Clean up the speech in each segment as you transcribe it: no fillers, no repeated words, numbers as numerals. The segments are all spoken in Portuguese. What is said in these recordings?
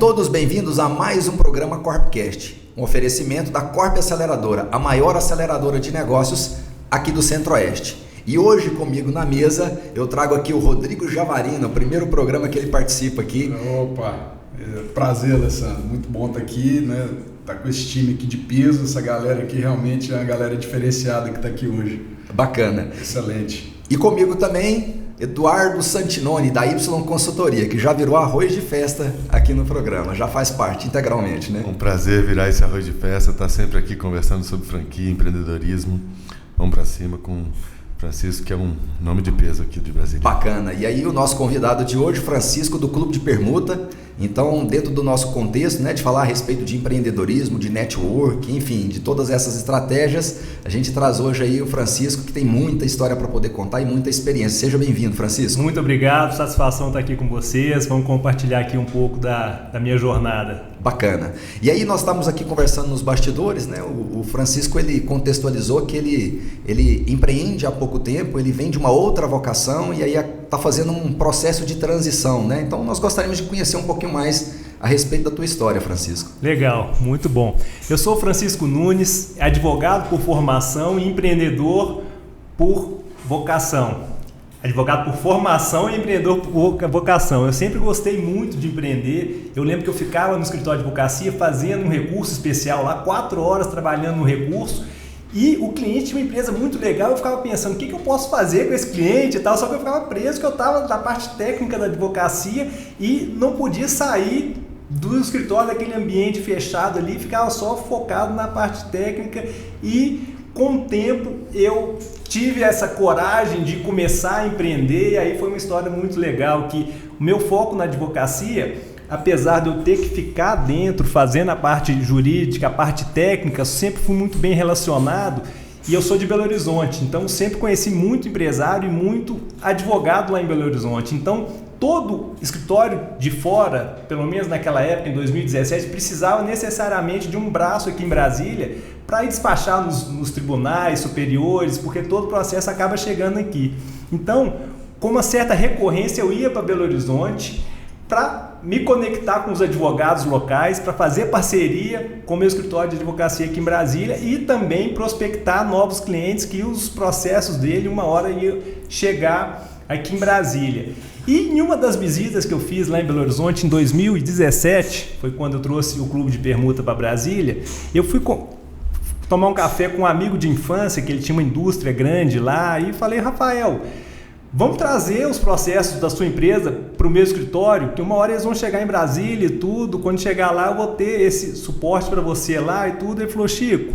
todos bem-vindos a mais um programa Corpcast, um oferecimento da Corp Aceleradora, a maior aceleradora de negócios aqui do Centro-Oeste. E hoje comigo na mesa eu trago aqui o Rodrigo Javarino, o primeiro programa que ele participa aqui. Opa, prazer, Alessandro, muito bom estar aqui, né? Tá com esse time aqui de peso, essa galera aqui realmente é uma galera diferenciada que está aqui hoje. Bacana. Excelente. E comigo também, Eduardo Santinoni, da Y Consultoria, que já virou arroz de festa aqui no programa, já faz parte integralmente, né? Um prazer virar esse arroz de festa, estar sempre aqui conversando sobre franquia, empreendedorismo. Vamos para cima com Francisco, que é um nome de peso aqui de Brasília. Bacana. E aí o nosso convidado de hoje, Francisco, do Clube de Permuta. Então, dentro do nosso contexto, né, de falar a respeito de empreendedorismo, de network, enfim, de todas essas estratégias, a gente traz hoje aí o Francisco, que tem muita história para poder contar e muita experiência. Seja bem-vindo, Francisco. Muito obrigado, satisfação estar aqui com vocês. Vamos compartilhar aqui um pouco da minha jornada. Bacana. E aí nós estamos aqui conversando nos bastidores, né? O Francisco, ele contextualizou que ele empreende há pouco tempo, ele vem de uma outra vocação e aí está fazendo um processo de transição, né? Então nós gostaríamos de conhecer um pouquinho mais a respeito da tua história, Francisco. Legal, muito bom. Eu sou o Francisco Nunes, advogado por formação e empreendedor por vocação. Advogado por formação e empreendedor por vocação. Eu sempre gostei muito de empreender. Eu lembro que eu ficava no escritório de advocacia fazendo um recurso especial lá, 4 horas trabalhando no recurso. E o cliente tinha uma empresa muito legal, eu ficava pensando, o que eu posso fazer com esse cliente e tal, só que eu ficava preso, que eu estava na parte técnica da advocacia e não podia sair do escritório, daquele ambiente fechado ali, ficava só focado na parte técnica e com o tempo eu tive essa coragem de começar a empreender e aí foi uma história muito legal que o meu foco na advocacia, apesar de eu ter que ficar dentro fazendo a parte jurídica, a parte técnica, sempre fui muito bem relacionado e eu sou de Belo Horizonte, então sempre conheci muito empresário e muito advogado lá em Belo Horizonte. Então todo escritório de fora, pelo menos naquela época, em 2017, precisava necessariamente de um braço aqui em Brasília para ir despachar nos tribunais superiores, porque todo o processo acaba chegando aqui. Então, com uma certa recorrência, eu ia para Belo Horizonte para me conectar com os advogados locais, para fazer parceria com o meu escritório de advocacia aqui em Brasília e também prospectar novos clientes que os processos dele uma hora iam chegar aqui em Brasília. E em uma das visitas que eu fiz lá em Belo Horizonte em 2017, foi quando eu trouxe o Clube de Permuta para Brasília, eu fui tomar um café com um amigo de infância, que ele tinha uma indústria grande lá, e falei, Rafael, vamos trazer os processos da sua empresa para o meu escritório, que uma hora eles vão chegar em Brasília e tudo, quando chegar lá eu vou ter esse suporte para você lá e tudo. Ele falou, Chico,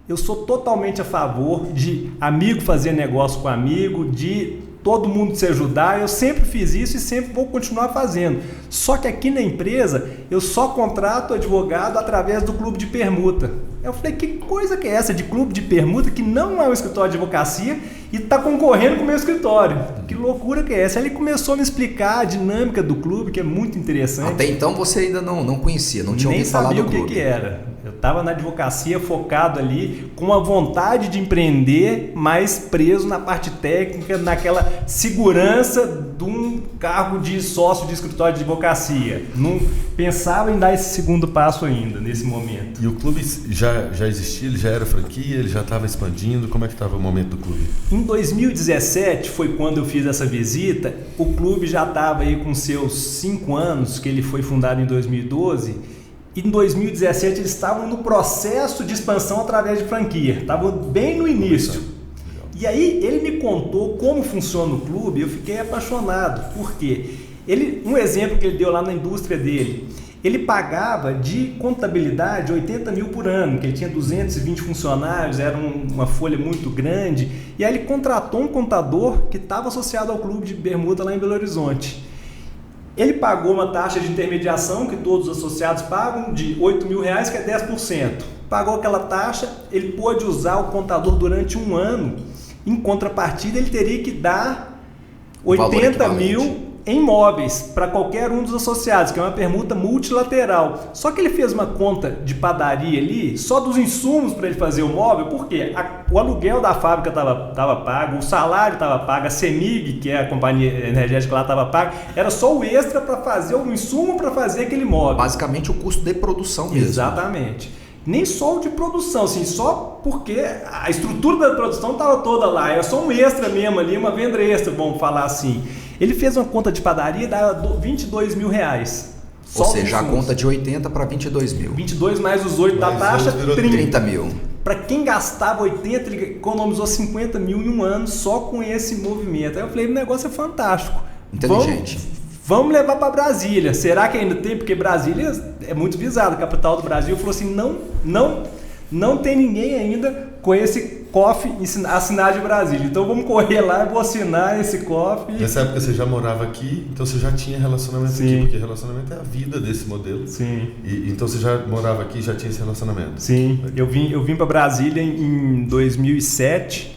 eu sou totalmente a favor de amigo fazer negócio com amigo, de todo mundo se ajudar, eu sempre fiz isso e sempre vou continuar fazendo. Só que aqui na empresa eu só contrato advogado através do Clube de Permuta. Eu falei, que coisa que é essa de Clube de Permuta que não é um escritório de advocacia e está concorrendo com o meu escritório? Que loucura que é essa? Aí ele começou a me explicar a dinâmica do clube, que é muito interessante. Até então você ainda não conhecia, não tinha ouvido falar do clube. Nem sabia o que era. Eu estava na advocacia focado ali, com a vontade de empreender, mas preso na parte técnica, naquela segurança de um cargo de sócio de escritório de advocacia. Não pensava em dar esse segundo passo ainda, nesse momento. E o clube já existia, ele já era franquia, ele já estava expandindo, como é que estava o momento do clube? Em 2017 foi quando eu fiz essa visita, o clube já estava aí com seus 5 anos, que ele foi fundado em 2012, e em 2017 eles estavam no processo de expansão através de franquia, estavam bem no início. E aí ele me contou como funciona o clube e eu fiquei apaixonado, porque um exemplo que ele deu lá na indústria dele, ele pagava de contabilidade 80 mil por ano, que ele tinha 220 funcionários, era uma folha muito grande, e aí ele contratou um contador que estava associado ao Clube de Permuta lá em Belo Horizonte. Ele pagou uma taxa de intermediação que todos os associados pagam de R$8 mil, que é 10%. Pagou aquela taxa, ele pôde usar o contador durante 1 ano. Em contrapartida, ele teria que dar 80 mil em móveis para qualquer um dos associados, que é uma permuta multilateral. Só que ele fez uma conta de padaria ali, só dos insumos para ele fazer o móvel, porque o aluguel da fábrica estava pago, o salário estava pago, a CEMIG, que é a companhia energética lá, estava paga, era só o extra para fazer o insumo para fazer aquele móvel. Basicamente o custo de produção mesmo. Exatamente. Nem só o de produção, assim, só porque a estrutura da produção estava toda lá, era só um extra mesmo ali, uma venda extra, vamos falar assim. Ele fez uma conta de padaria e dá R$22 mil. Ou seja, a conta de 80 para 22 mil. 22 mais os 8 da taxa, 30 mil. Para quem gastava 80, ele economizou 50 mil em um ano só com esse movimento. Aí eu falei, o negócio é fantástico. Inteligente. Vamos levar para Brasília. Será que ainda tem? Porque Brasília é muito visada, a capital do Brasil. Falou assim, não tem ninguém ainda com esse COF assinado de Brasília. Então vamos correr lá e vou assinar esse COF. Nessa época você já morava aqui, então você já tinha relacionamento aqui, porque relacionamento é a vida desse modelo. Sim. Então você já morava aqui e já tinha esse relacionamento. Sim, eu vim para Brasília em 2007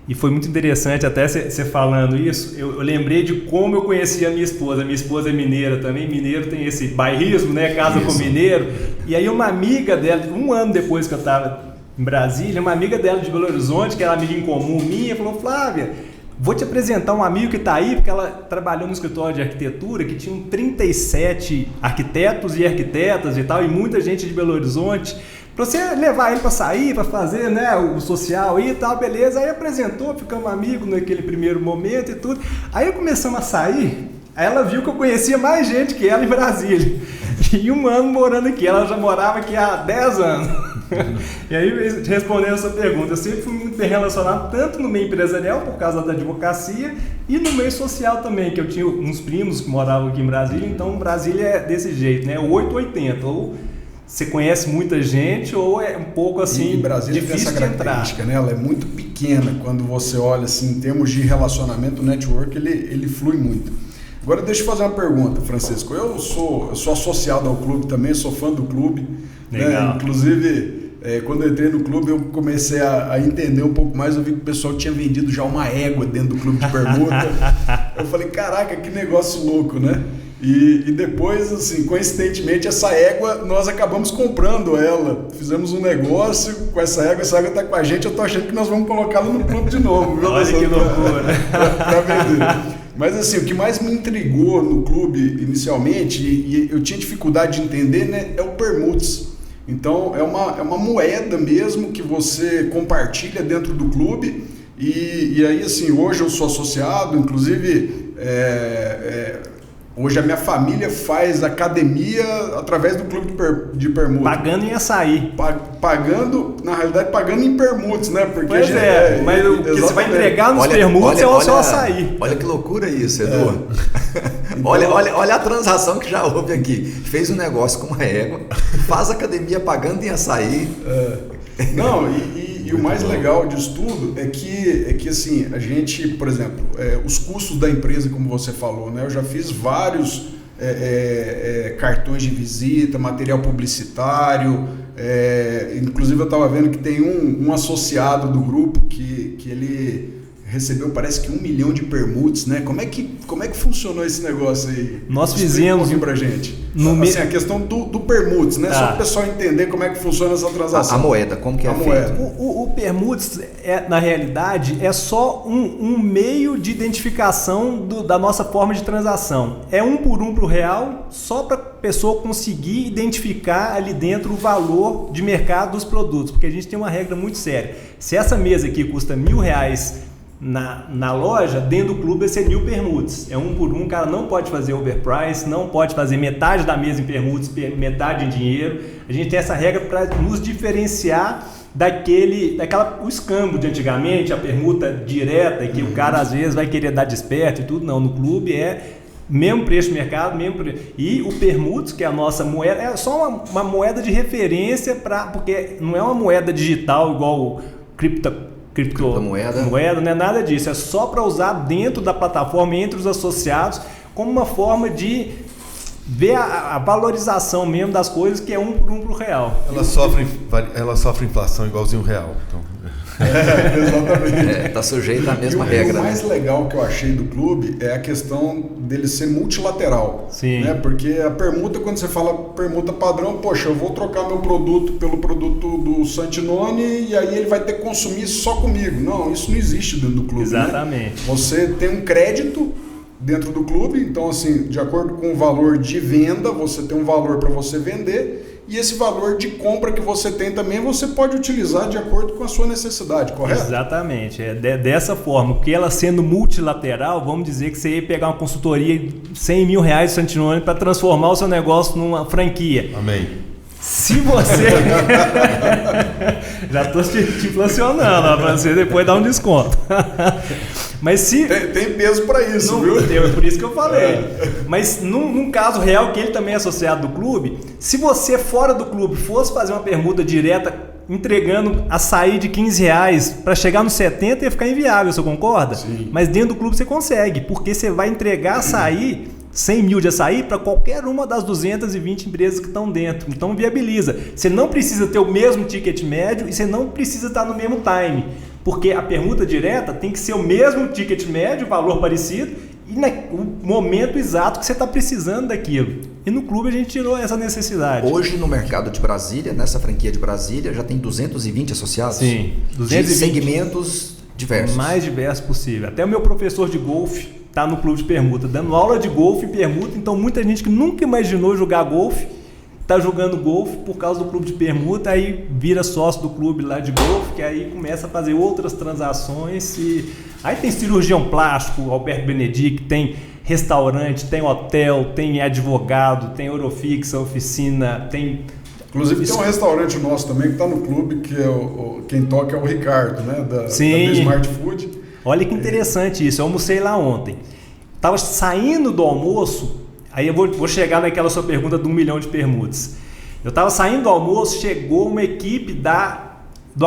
e foi muito interessante até você falando isso. Eu lembrei de como eu conheci a minha esposa. Minha esposa é mineira também. Mineiro tem esse bairrismo, né? Casa com mineiro. E aí uma amiga dela, um ano depois que eu estava em Brasília, uma amiga dela de Belo Horizonte, que era amiga em comum minha, falou, Flávia, vou te apresentar um amigo que está aí, porque ela trabalhou no escritório de arquitetura, que tinha 37 arquitetos e arquitetas e tal, e muita gente de Belo Horizonte, para você levar ele para sair, para fazer, né, o social e tal, beleza. Aí apresentou, ficamos amigos naquele primeiro momento e tudo. Aí começamos a sair, aí ela viu que eu conhecia mais gente que ela em Brasília. E um ano morando aqui, ela já morava aqui há 10 anos. E aí, respondendo a sua pergunta, eu sempre fui muito bem relacionado, tanto no meio empresarial, por causa da advocacia, e no meio social também, que eu tinha uns primos que moravam aqui em Brasília. Então, Brasília é desse jeito, né? 880, ou você conhece muita gente, ou é um pouco assim, e Brasília difícil tem essa característica, né? Ela é muito pequena, quando você olha assim, em termos de relacionamento, o network, ele flui muito. Agora deixa eu fazer uma pergunta, Francisco. Eu sou associado ao clube também, sou fã do clube. Né? Inclusive, quando eu entrei no clube, eu comecei a entender um pouco mais. Eu vi que o pessoal tinha vendido já uma égua dentro do clube de permuta. Eu falei, caraca, que negócio louco, né? E depois, assim, coincidentemente, essa égua, nós acabamos comprando ela. Fizemos um negócio com essa égua está com a gente. Eu tô achando que nós vamos colocá-la no clube de novo. Viu? Olha que loucura. Pra vender. Mas assim, o que mais me intrigou no clube inicialmente, e eu tinha dificuldade de entender, né, é o permutes. Então é uma moeda mesmo que você compartilha dentro do clube. E aí assim, hoje eu sou associado, inclusive hoje a minha família faz academia através do clube de permuta. Pagando em açaí. Pagando, na realidade, pagando em permutas, né? Porque pois mas o que você vai entregar nos permutas é o seu açaí. Olha que loucura isso, Edu. Então, olha a transação que já houve aqui. Fez um negócio com uma égua, faz academia pagando em açaí. Não, e o mais legal disso tudo é que assim, a gente, por exemplo, os custos da empresa, como você falou, né? Eu já fiz vários cartões de visita, material publicitário, inclusive eu estava vendo que tem um associado do grupo que ele recebeu, parece que 1 milhão de permutas, né? Como é que funcionou esse negócio aí? Nós fizemos pra gente. Assim, a questão do permutas, né? Tá. Só para o pessoal entender como é que funciona essa transação. A moeda, como que é feito? O permutas, na realidade, é só um meio de identificação da nossa forma de transação. É 1 por 1 para o real, só para a pessoa conseguir identificar ali dentro o valor de mercado dos produtos, porque a gente tem uma regra muito séria. Se essa mesa aqui custa R$1.000 na loja, dentro do clube vai ser 1.000 permutas. É 1 por 1, o cara não pode fazer overprice, não pode fazer metade da mesa em permutas, metade em dinheiro. A gente tem essa regra para nos diferenciar o escambo de antigamente, a permuta direta, que o cara às vezes vai querer dar desperto e tudo. Não, no clube é mesmo preço de mercado, mesmo preço. E o permutas, que é a nossa moeda, é só uma moeda de referência, porque não é uma moeda digital igual o criptomoeda, não é nada disso, é só para usar dentro da plataforma entre os associados como uma forma de ver a valorização mesmo das coisas, que é 1 por 1 para o real. Ela sofre inflação igualzinho o real. Então. Exatamente. Tá sujeito à mesma e regra. O mais legal que eu achei do clube é a questão dele ser multilateral. Sim. Né? Porque a permuta, quando você fala permuta padrão, poxa, eu vou trocar meu produto pelo produto do Santinoni e aí ele vai ter que consumir só comigo. Não, isso não existe dentro do clube. Exatamente. Né? Você tem um crédito dentro do clube, então assim, de acordo com o valor de venda, você tem um valor para você vender. E esse valor de compra que você tem também, você pode utilizar de acordo com a sua necessidade, correto? Exatamente. Dessa forma, porque ela sendo multilateral, vamos dizer que você ia pegar uma consultoria de R$100 mil do Santinoni para transformar o seu negócio numa franquia. Amém. Se você... Já estou te inflacionando, para você depois dar um desconto. Mas se... Tem peso para isso, não, viu? Por isso que eu falei. Mas num caso real, que ele também é associado do clube, se você fora do clube fosse fazer uma permuta direta entregando açaí de R$15 para chegar nos 70, ia ficar inviável, você concorda? Sim. Mas dentro do clube você consegue, porque você vai entregar açaí, 100 mil de açaí, para qualquer uma das 220 empresas que estão dentro. Então viabiliza. Você não precisa ter o mesmo ticket médio e você não precisa estar no mesmo time. Porque a permuta direta tem que ser o mesmo ticket médio, valor parecido, e o momento exato que você está precisando daquilo. E no clube a gente tirou essa necessidade. Hoje no mercado de Brasília, nessa franquia de Brasília, já tem 220 associados? Sim, 220. De segmentos diversos. Mais diversos possível. Até o meu professor de golfe está no clube de permuta, dando aula de golfe e permuta. Então muita gente que nunca imaginou jogar golfe está jogando golfe por causa do clube de permuta, aí vira sócio do clube lá de golfe, que aí começa a fazer outras transações. Aí tem cirurgião plástico, Alberto Benedict, tem restaurante, tem hotel, tem advogado, tem Eurofixa, oficina, tem... Inclusive tem um restaurante nosso também que está no clube, que é quem toca é o Ricardo, né? Da Smart Food. Olha que interessante isso, eu almocei lá ontem. Estava saindo do almoço, aí eu vou chegar naquela sua pergunta do 1 milhão de permutas. Eu estava saindo do almoço, chegou uma equipe da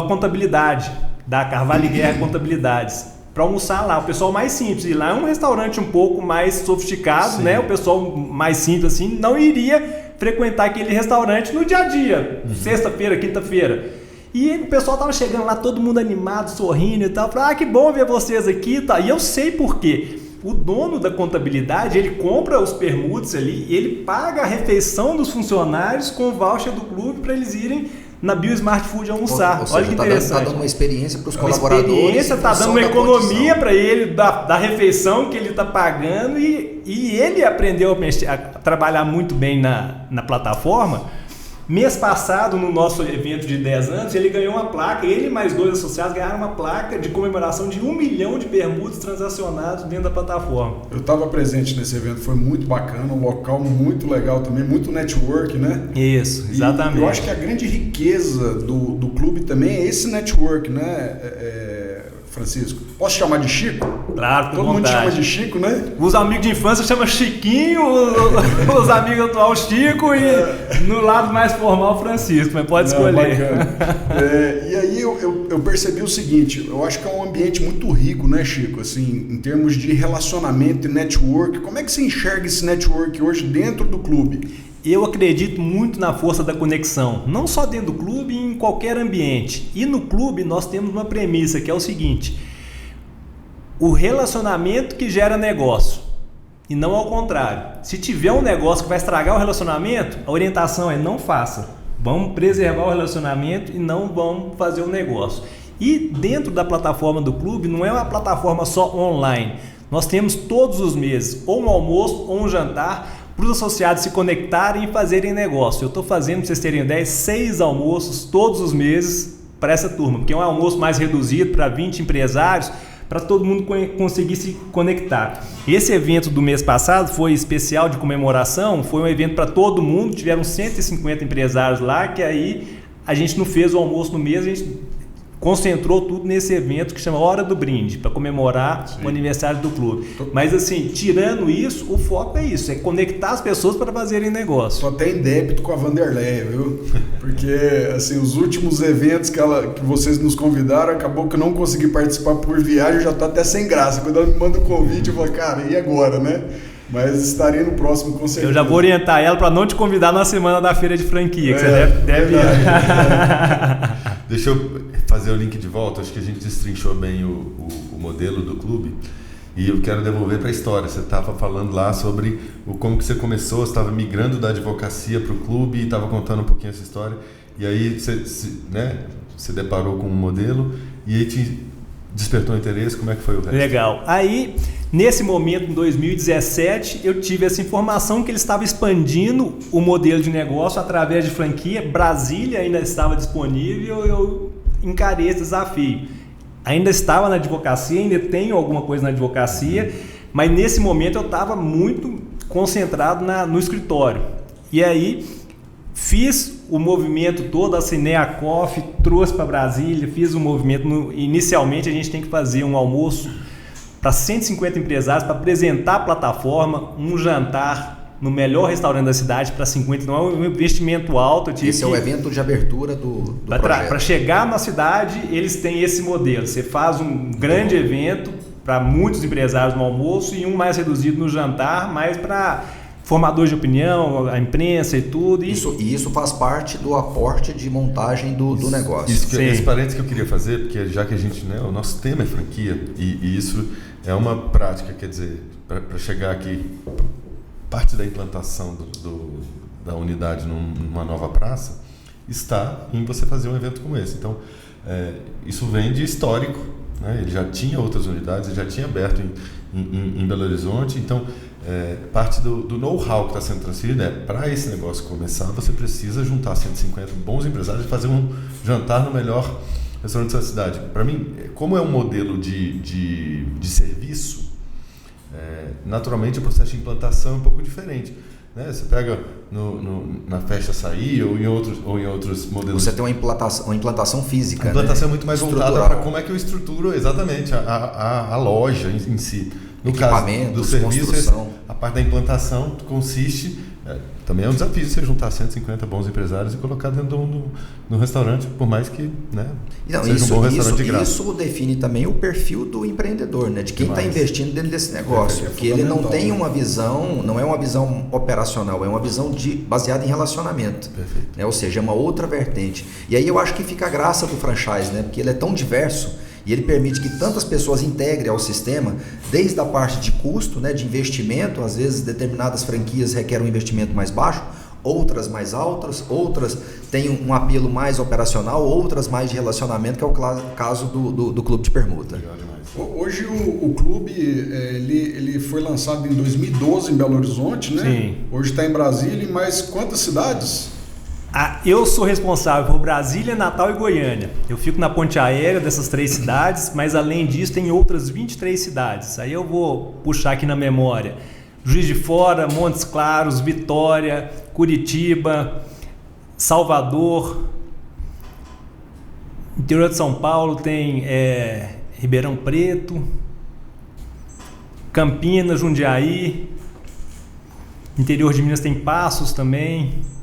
contabilidade, da Carvalho e Guerra Contabilidades, para almoçar lá. O pessoal mais simples. E lá é um restaurante um pouco mais sofisticado, né? O pessoal mais simples assim não iria frequentar aquele restaurante no dia a dia, sexta-feira, quinta-feira. E o pessoal tava chegando lá, todo mundo animado, sorrindo e tal. Falei, que bom ver vocês aqui, tá? E eu sei por quê. O dono da contabilidade, ele compra os permutas ali e ele paga a refeição dos funcionários com o voucher do clube para eles irem na Bio Smart Food almoçar. Ou seja, olha que interessante. Está dando uma experiência para os colaboradores. Uma experiência, está dando uma economia para ele da refeição que ele está pagando e ele aprendeu a trabalhar muito bem na plataforma. Mês passado, no nosso evento de 10 anos, ele ganhou uma placa, ele e mais 2 associados ganharam uma placa de comemoração de 1 milhão de permutas transacionados dentro da plataforma. Eu estava presente nesse evento, foi muito bacana, um local muito legal também, muito network, né? Isso, exatamente. E eu acho que a grande riqueza do clube também é esse network, né, Francisco? Posso chamar de Chico? Claro, com Todo vontade. mundo chama de Chico, né? Os amigos de infância chamam Chiquinho, os amigos atual Chico e no lado mais formal Francisco, mas pode escolher. E aí eu percebi o seguinte, eu acho que é um ambiente muito rico, né, Chico? Assim, em termos de relacionamento e network, como é que você enxerga esse network hoje dentro do clube? Eu acredito muito na força da conexão, não só dentro do clube, em qualquer ambiente. E no clube nós temos uma premissa que é o seguinte: o relacionamento que gera negócio, e não ao contrário. Se tiver um negócio que vai estragar o relacionamento, a orientação é não faça. Vamos preservar o relacionamento e não vamos fazer o negócio. E dentro da plataforma do clube não é uma plataforma só online. Nós temos todos os meses ou um almoço ou um jantar para os associados se conectarem e fazerem negócio. Eu estou fazendo, para vocês terem ideia, 6 almoços todos os meses para essa turma, porque é um almoço mais reduzido para 20 empresários, para todo mundo conseguir se conectar. Esse evento do mês passado foi especial de comemoração, foi um evento para todo mundo, tiveram 150 empresários lá, que aí a gente não fez o almoço no mês, a gente concentrou tudo nesse evento que chama Hora do Brinde, para comemorar o aniversário do clube. Mas assim, tirando isso, o foco é isso, é conectar as pessoas para fazerem negócio. Tô até em débito com a Vanderleia, viu? Porque assim, os últimos eventos que vocês nos convidaram, acabou que eu não consegui participar por viagem, já tô até sem graça. Quando ela me manda o convite, eu falo, cara, e agora, né? Mas estarei no próximo, com certeza. Eu já vou orientar ela para não te convidar na semana da feira de franquia, que você deve ir. Deixa eu fazer o link de volta. Acho que a gente destrinchou bem o modelo do clube. E eu quero devolver para a história. Você estava falando lá sobre como que você começou, você estava migrando da advocacia para o clube e estava contando um pouquinho essa história. E aí você deparou com um modelo e aí te despertou interesse. Como é que foi o resto? Legal. Aí, nesse momento, em 2017, eu tive essa informação que ele estava expandindo o modelo de negócio através de franquia. Brasília ainda estava disponível, eu encarei esse desafio. Ainda estava na advocacia, ainda tenho alguma coisa na advocacia, mas nesse momento eu estava muito concentrado no escritório. E aí fiz o movimento todo, assinei a COF, trouxe para Brasília, fiz o movimento. Inicialmente a gente tem que fazer um almoço para 150 empresários para apresentar a plataforma, um jantar no melhor restaurante da cidade para 50, não é um investimento alto. Esse é o evento de abertura do projeto. Para chegar na cidade, eles têm esse modelo. Você faz um grande evento para muitos empresários no almoço e um mais reduzido no jantar, mais para formadores de opinião, a imprensa e tudo. Isso faz parte do aporte de montagem do negócio. Esse parênteses que eu queria fazer, porque já que a gente, o nosso tema é franquia, e isso é uma prática, quer dizer, para chegar aqui, parte da implantação da unidade numa nova praça está em você fazer um evento como esse. Então, isso vem de histórico, né? Ele já tinha outras unidades, ele já tinha aberto em Belo Horizonte. Então, parte do know-how que está sendo transferido para esse negócio começar, você precisa juntar 150 bons empresários e fazer um jantar no melhor restaurante da cidade. Para mim, como é um modelo de serviço, naturalmente o processo de implantação é um pouco diferente, né? Você pega na Festa Açaí ou em outros modelos. Você tem uma implantação física. A implantação é muito mais voltada para como é que eu estruturo exatamente a loja em si. No caso do serviço, a parte da implantação consiste... também é um desafio você juntar 150 bons empresários e colocar dentro de um restaurante, por mais que seja um bom restaurante de graça. Isso define também o perfil do empreendedor, né? De quem está investindo dentro desse negócio. Porque ele não tem uma visão, não é uma visão operacional, é uma visão baseada em relacionamento. Né? Ou seja, é uma outra vertente. E aí eu acho que fica a graça do franchise, né? Porque ele é tão diverso e ele permite que tantas pessoas integrem ao sistema, desde a parte de custo, né, de investimento. Às vezes determinadas franquias requerem um investimento mais baixo, outras mais altas, outras têm um apelo mais operacional, outras mais de relacionamento, que é o caso do Clube de Permuta. Hoje o clube ele foi lançado em 2012 em Belo Horizonte, né? Sim. Hoje está em Brasília, mas quantas cidades? Eu sou responsável por Brasília, Natal e Goiânia. Eu fico na ponte aérea dessas 3 cidades, mas além disso tem outras 23 cidades. Aí eu vou puxar aqui na memória: Juiz de Fora, Montes Claros, Vitória, Curitiba, Salvador. Interior de São Paulo tem Ribeirão Preto, Campinas, Jundiaí. Interior de Minas tem Passos também.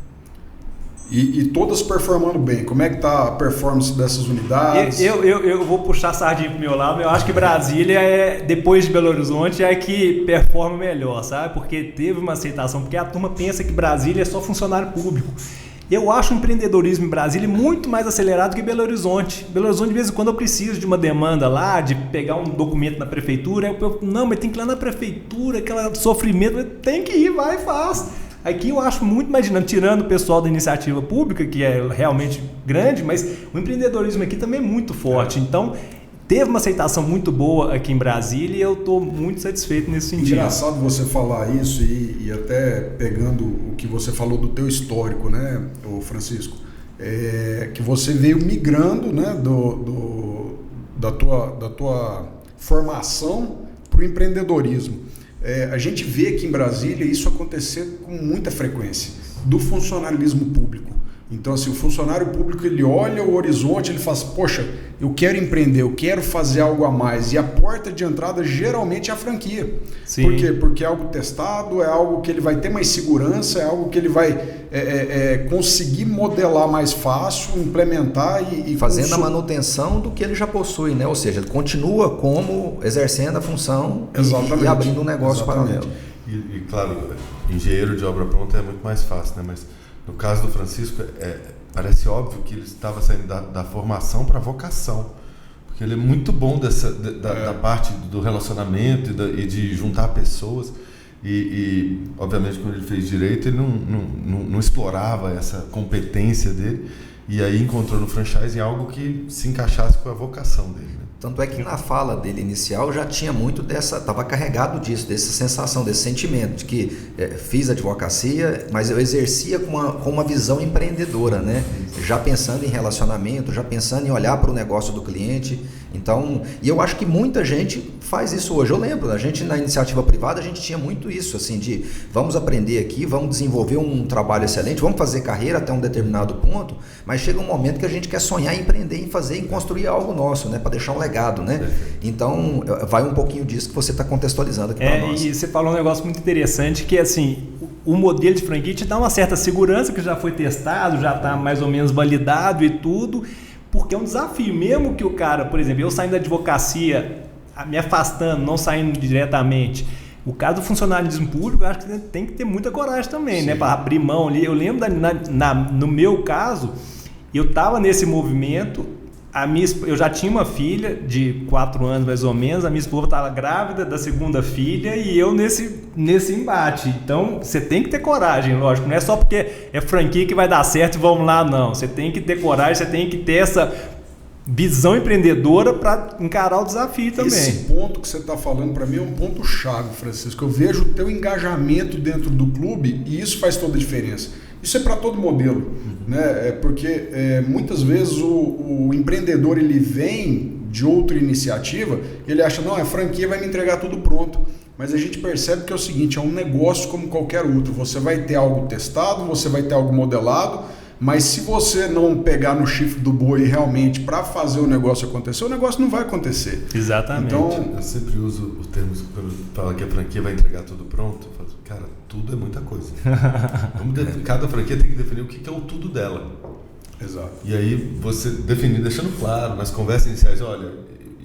E todas performando bem. Como é que está a performance dessas unidades? Eu vou puxar a sardinha para o meu lado. Eu acho que Brasília, depois de Belo Horizonte, é que performa melhor, sabe? Porque teve uma aceitação. Porque a turma pensa que Brasília é só funcionário público. Eu acho o empreendedorismo em Brasília muito mais acelerado que Belo Horizonte. Belo Horizonte, de vez em quando, eu preciso de uma demanda lá, de pegar um documento na prefeitura. Não, mas tem que ir lá na prefeitura, aquele sofrimento. Tem que ir, vai e faz. Aqui eu acho muito mais dinâmico, tirando o pessoal da iniciativa pública, que é realmente grande, mas o empreendedorismo aqui também é muito forte. Então, teve uma aceitação muito boa aqui em Brasília e eu estou muito satisfeito nesse sentido. Engraçado você falar isso e até pegando o que você falou do teu histórico, né, Francisco? Que você veio migrando, né, da tua formação para o empreendedorismo. A gente vê aqui em Brasília isso acontecer com muita frequência, do funcionalismo público. Então, assim, o funcionário público, ele olha o horizonte, ele fala, poxa, eu quero empreender, eu quero fazer algo a mais. E a porta de entrada geralmente é a franquia. Sim. Por quê? Porque é algo testado, é algo que ele vai ter mais segurança, é algo que ele vai conseguir modelar mais fácil, implementar e fazendo a manutenção do que ele já possui, né? Ou seja, ele continua como exercendo a função e abrindo um negócio paralelo. E claro, engenheiro de obra pronta é muito mais fácil, né? Mas no caso do Francisco, parece óbvio que ele estava saindo da formação para a vocação, porque ele é muito bom da parte do relacionamento e de juntar pessoas. E, obviamente, quando ele fez direito, ele não explorava essa competência dele, e aí encontrou no franchising algo que se encaixasse com a vocação dele, né? Tanto é que na fala dele inicial já tinha muito estava carregado disso, dessa sensação, desse sentimento de que fiz advocacia, mas eu exercia com uma visão empreendedora, né? Já pensando em relacionamento, já pensando em olhar para o negócio do cliente. Então, e eu acho que muita gente faz isso hoje. Eu lembro, a gente na iniciativa privada, a gente tinha muito isso, assim, de vamos aprender aqui, vamos desenvolver um trabalho excelente, vamos fazer carreira até um determinado ponto, mas chega um momento que a gente quer sonhar em empreender, em fazer, em construir algo nosso, né? Para deixar um legado, né? Então, vai um pouquinho disso que você está contextualizando aqui para nós. E você falou um negócio muito interessante, que assim, o modelo de franquia te dá uma certa segurança, que já foi testado, já está mais ou menos validado e tudo, porque é um desafio. Mesmo que o cara, por exemplo, eu saindo da advocacia, me afastando, não saindo diretamente, o caso do funcionalismo público, eu acho que tem que ter muita coragem também, né? Para abrir mão ali. Eu lembro, no meu caso, eu estava nesse movimento. Eu já tinha uma filha de 4 anos mais ou menos, a minha esposa estava grávida da segunda filha e eu nesse embate. Então você tem que ter coragem, lógico, não é só porque é franquia que vai dar certo e vamos lá, não. Você tem que ter coragem, você tem que ter essa visão empreendedora para encarar o desafio também. Esse ponto que você está falando para mim é um ponto chave, Francisco. Eu vejo o teu engajamento dentro do clube e isso faz toda a diferença. Isso é para todo modelo, né? Porque muitas vezes o empreendedor ele vem de outra iniciativa, ele acha, não, a franquia vai me entregar tudo pronto. Mas a gente percebe que é o seguinte, é um negócio como qualquer outro. Você vai ter algo testado, você vai ter algo modelado, mas se você não pegar no chifre do boi realmente para fazer o negócio acontecer, o negócio não vai acontecer. Exatamente. Então, eu sempre uso o termo, quando fala que a franquia vai entregar tudo pronto, eu falo, cara, tudo é muita coisa. Cada franquia tem que definir o que é o tudo dela. Exato. E aí você definir, deixando claro, nas conversas iniciais, olha,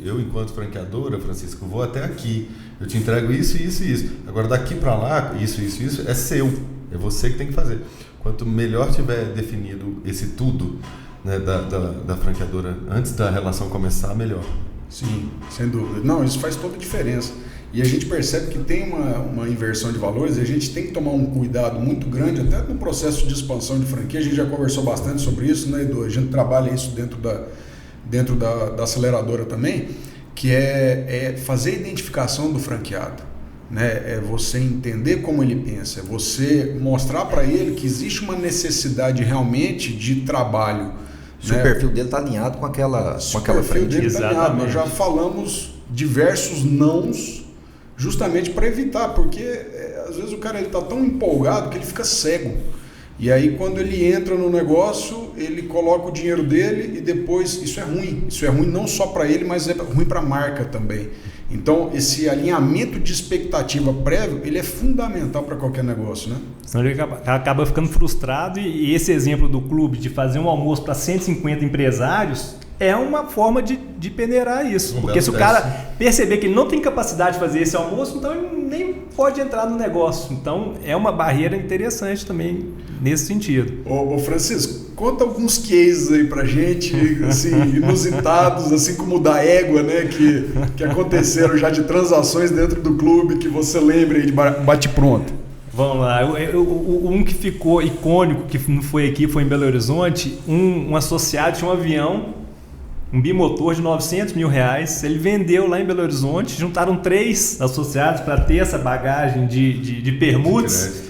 eu enquanto franqueadora, Francisco, vou até aqui, eu te entrego isso, isso e isso. Agora daqui para lá, isso, é seu, é você que tem que fazer. Quanto melhor tiver definido esse tudo, né, da franqueadora antes da relação começar, melhor. Sim, sem dúvida. Não, isso faz toda a diferença. E a gente percebe que tem uma inversão de valores e a gente tem que tomar um cuidado muito grande, até no processo de expansão de franquia. A gente já conversou bastante sobre isso, né, Edu? A gente trabalha isso dentro da aceleradora também, que é fazer a identificação do franqueado. Né? É você entender como ele pensa, é você mostrar para ele que existe uma necessidade realmente de trabalho. Se o perfil dele está alinhado com aquela frente. Exatamente. Nós já falamos diversos nãos justamente para evitar, porque às vezes o cara está tão empolgado que ele fica cego. E aí quando ele entra no negócio, ele coloca o dinheiro dele e depois isso é ruim. Isso é ruim não só para ele, mas é ruim para a marca também. Então, esse alinhamento de expectativa prévio, ele é fundamental para qualquer negócio, né? Senão ele acaba ficando frustrado e esse exemplo do clube de fazer um almoço para 150 empresários é uma forma de peneirar isso. Porque se o cara perceber que ele não tem capacidade de fazer esse almoço, então ele nem pode entrar no negócio. Então, é uma barreira interessante também nesse sentido. Ô Francisco, conta alguns cases aí pra gente, assim, inusitados, assim como o da égua, né, que aconteceram já de transações dentro do clube, que você lembra aí de bate-pronto. Vamos lá, um que ficou icônico, que não foi aqui, foi em Belo Horizonte, um associado tinha um avião, um bimotor de R$900 mil, ele vendeu lá em Belo Horizonte, juntaram 3 associados para ter essa bagagem de permutas,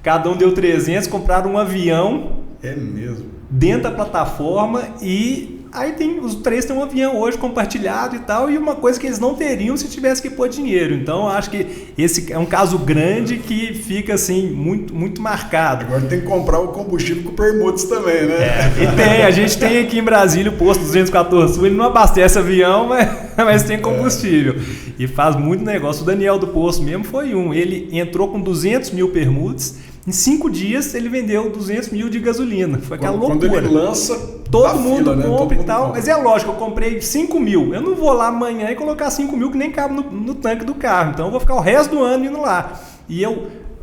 cada um deu 300, compraram um avião. É mesmo? Dentro da plataforma e aí os 3 têm um avião hoje compartilhado e tal, e uma coisa que eles não teriam se tivesse que pôr dinheiro. Então, acho que esse é um caso grande que fica assim, muito, muito marcado. Agora tem que comprar o combustível com permutas também, né? E a gente tem aqui em Brasília o posto 214 Sul, ele não abastece avião, mas tem combustível. E faz muito negócio. O Daniel do Poço mesmo foi ele entrou com 200 mil permutas. Em 5 dias ele vendeu 200 mil de gasolina. Foi aquela loucura. Quando ele lança, todo mundo compra e tal. Mas é lógico, eu comprei 5 mil. Eu não vou lá amanhã e colocar 5 mil que nem cabe no tanque do carro. Então eu vou ficar o resto do ano indo lá. E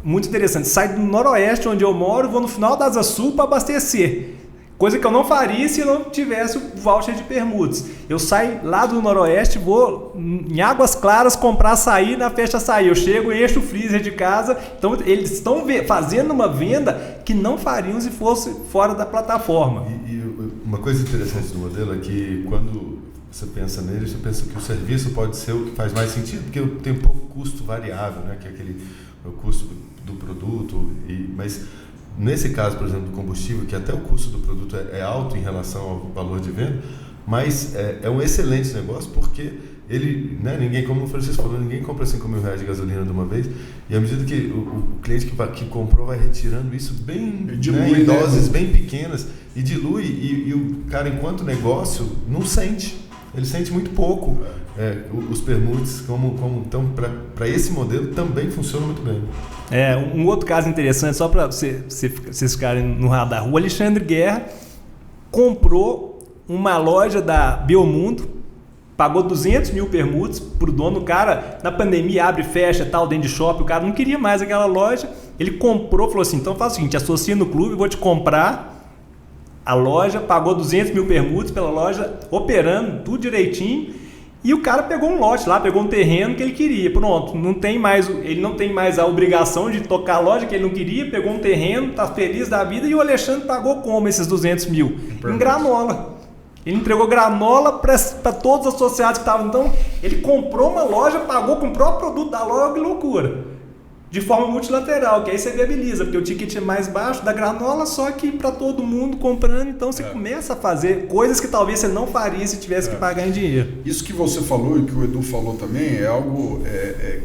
muito interessante, saio do Noroeste, onde eu moro, vou no final da Asa Sul para abastecer. Coisa que eu não faria se eu não tivesse o voucher de permutas. Eu saio lá do Noroeste, vou em Águas Claras comprar açaí na festa açaí. Eu chego e encho o freezer de casa. Então eles estão fazendo uma venda que não fariam se fosse fora da plataforma. E uma coisa interessante do modelo é que quando você pensa nele, você pensa que o serviço pode ser o que faz mais sentido, porque tem pouco custo variável, né? Que é o custo do produto, mas nesse caso, por exemplo, do combustível, que até o custo do produto é alto em relação ao valor de venda, mas é um excelente negócio porque ele, né, ninguém, como o Francisco falou, ninguém compra R$5.000 de gasolina de uma vez, e à medida que o cliente que comprou vai retirando isso bem, dilui, em doses bem pequenas, e dilui, e o cara, enquanto negócio, não sente. Ele sente muito pouco. Os permutes, então, para esse modelo, também funciona muito bem. Um outro caso interessante, só para vocês ficarem no radar, o Alexandre Guerra comprou uma loja da Belmundo, pagou 200 mil permutes para o dono. O cara, na pandemia, abre e fecha, tal, dentro de shopping, o cara não queria mais aquela loja, ele comprou, falou assim, então faz o seguinte, associa no clube, vou te comprar a loja, pagou 200 mil permutes pela loja, operando tudo direitinho, e o cara pegou um lote lá, pegou um terreno que ele queria, pronto, ele não tem mais a obrigação de tocar a loja que ele não queria, pegou um terreno, tá feliz da vida, e o Alexandre pagou como esses 200 mil? Em granola. Ele entregou granola para todos os associados que estavam, então ele comprou uma loja, pagou com o próprio produto da loja, que loucura. De forma multilateral, que aí você viabiliza, porque o ticket é mais baixo da granola, só que para todo mundo comprando, então você começa a fazer coisas que talvez você não faria se tivesse que pagar em dinheiro. Isso que você falou e que o Edu falou também é algo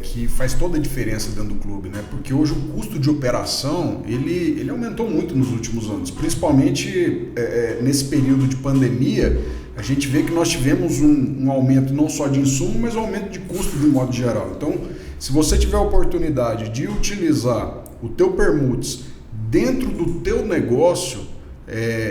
que faz toda a diferença dentro do clube, né? Porque hoje o custo de operação, ele aumentou muito nos últimos anos, principalmente nesse período de pandemia. A gente vê que nós tivemos um aumento não só de insumo, mas um aumento de custo de um modo geral. Então, se você tiver a oportunidade de utilizar o teu permutes dentro do teu negócio,